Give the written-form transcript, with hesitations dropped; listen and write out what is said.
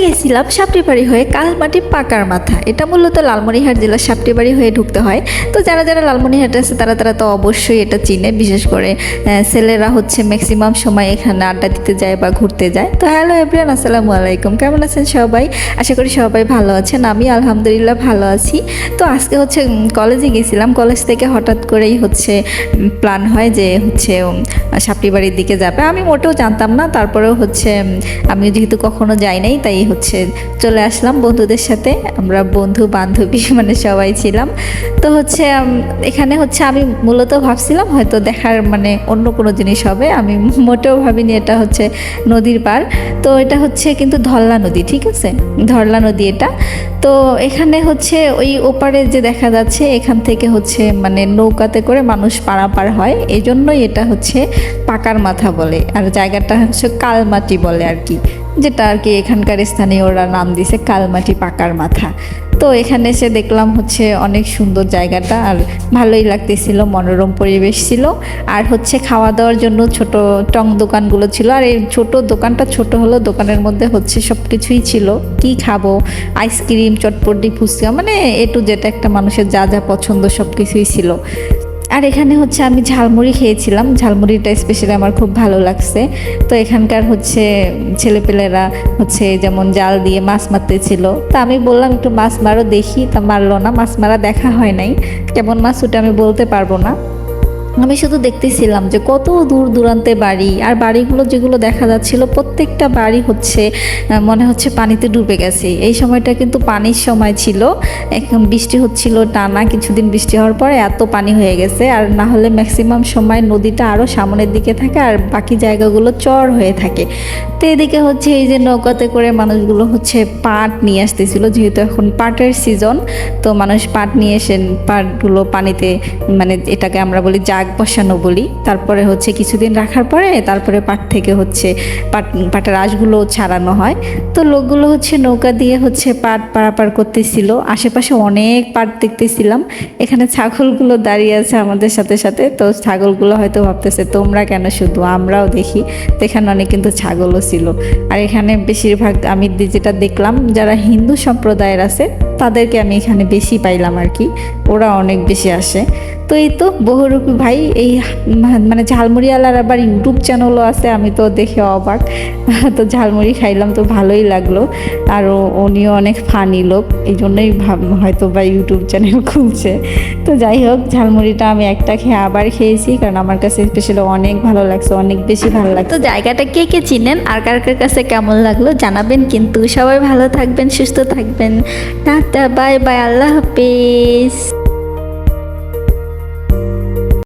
গেছিলাম সাপটিবাড়ি হয়ে কালমাটি পাকার মাথা। এটা মূলত লালমনিরহাট জেলার সাপটিবাড়ি হয়ে ঢুকতে হয়। তো যারা যারা লালমনিরহাটে আছে তারা তারা তো অবশ্যই এটা চিনে, বিশেষ করে ছেলেরা হচ্ছে ম্যাক্সিমাম সময় এখানে আড্ডা দিতে যায় বা ঘুরতে যায়। তো হ্যালো এভরিওয়ান, আসসালামু আলাইকুম, কেমন আছেন সবাই? আশা করি সবাই ভালো আছেন, আমি আলহামদুলিল্লাহ ভালো আছি। তো আজকে হচ্ছে কলেজে গেছিলাম, কলেজ থেকে হঠাৎ করেই হচ্ছে প্ল্যান হয় যে হচ্ছে সাপটিবাড়ির দিকে যাবে। আমি মোটেও জানতাম না, তারপরেও হচ্ছে আমি যেহেতু কখনো যাই নাই তাই হচ্ছে চলে আসলাম বন্ধুদের সাথে। আমরা বন্ধু বান্ধবী মানে সবাই ছিলাম। তো হচ্ছে এখানে হচ্ছে আমি মূলত ভাবছিলাম হয়তো দেখার মানে অন্য কোনো জিনিস হবে, আমি মোটেও ভাবিনি এটা হচ্ছে নদীর পার। তো এটা হচ্ছে কিন্তু ধরলা নদী, ঠিক আছে, ধরলা নদী এটা। তো এখানে হচ্ছে ওই ওপারে যে দেখা যাচ্ছে এখান থেকে হচ্ছে মানে নৌকাতে করে মানুষ পারাপার হয়, এই জন্যই এটা হচ্ছে পাকার মাথা বলে। আর জায়গাটা হচ্ছে কালমাটি বলে আর কি, যেটা আর কি এখানকার স্থানীয়রা নাম দিছে কালমাটি পাকার মাথা। তো এখানে এসে দেখলাম হচ্ছে অনেক সুন্দর জায়গাটা, আর ভালোই লাগতেছিল, মনোরম পরিবেশ ছিল। আর হচ্ছে খাওয়া দাওয়ার জন্য ছোট টং দোকানগুলো ছিল। আর এই ছোট দোকানটা ছোট হলো, দোকানের মধ্যে হচ্ছে সব কিছুই ছিল। কি খাবো, আইসক্রিম, চটপটি, ফুচকা, মানে টু যেটা একটা মানুষের যা যা পছন্দ সব কিছুই ছিল। আর এখানে হচ্ছে আমি ঝালমুড়ি খেয়েছিলাম, ঝালমুড়িটা স্পেশালি আমার খুব ভালো লাগছে। তো এখানকার হচ্ছে ছেলেপেলেরা হচ্ছে যেমন জাল দিয়ে মাছ মারতেছিল, তা আমি বললাম একটু মাছ মারো দেখি, তা মারলো না, মাছ মারা দেখা হয় নাই, কেমন মাছ ওটা আমি বলতে পারবো না। আমি শুধু দেখতেছিলাম যে কত দূর দূরান্তে বাড়ি, আর বাড়িগুলো যেগুলো দেখা যাচ্ছিল প্রত্যেকটা বাড়ি হচ্ছে মনে হচ্ছে পানিতে ডুবে গেছে। এই সময়টা কিন্তু পানির সময় ছিল, এখন বৃষ্টি হচ্ছিল টানা, কিছুদিন বৃষ্টি হওয়ার পরে এত পানি হয়ে গেছে। আর না হলে ম্যাক্সিমাম সময় নদীটা আরও সামনের দিকে থাকে আর বাকি জায়গাগুলো চর হয়ে থাকে। তো এদিকে হচ্ছে এই যে নৌকাতে করে মানুষগুলো হচ্ছে পাট নিয়ে আসতেছিল, যেহেতু এখন পাটের সিজন, তো মানুষ পাট নিয়ে এসে পাটগুলো পানিতে মানে এটাকে আমরা বলি জাগ বসানো বলি। তারপরে হচ্ছে কিছুদিন রাখার পরে তারপরে পাট থেকে হচ্ছে পাটের আঁশগুলো ছাড়ানো হয়। তো লোকগুলো হচ্ছে নৌকা দিয়ে হচ্ছে পাট পারাপার করতেছিল, আশেপাশে অনেক পাট দেখতেছিলাম। এখানে ছাগলগুলো দাঁড়িয়ে আছে আমাদের সাথে সাথে। তো ছাগলগুলো হয়তো ভাবতেছে তোমরা কেন শুধু, আমরাও দেখি। তো এখানে অনেক কিন্তু ছাগলও ছিল। আর এখানে বেশিরভাগ আমি যেটা দেখলাম যারা হিন্দু সম্প্রদায়ের আছে তাদেরকে আমি এখানে বেশি পাইলাম আর কি, ওরা অনেক বেশি আসে। তো এই তো বহুরূপী ভাই, এই মানে ঝালমুড়িওয়ালার আবার ইউটিউব চ্যানেলও আছে, আমি তো দেখে অবাক। তো ঝালমুড়ি খাইলাম, তো ভালোই লাগলো। আর উনিও অনেক ফানি লোক, এই জন্যই হয়তো বা ইউটিউব চ্যানেল খুলছে। তো যাই হোক, ঝালমুড়িটা আমি একটা খেয়ে আবার খেয়েছি, কারণ আমার কাছে স্পেশালি অনেক ভালো লাগছে, অনেক বেশি ভালো লাগছে। তো জায়গাটা কে কে চিনেন আর কার কার কাছে কেমন লাগলো জানাবেন কিন্তু। সবাই ভালো থাকবেন, সুস্থ থাকবেন, টাটা, বাই বাই, আল্লাহ হাফেজ।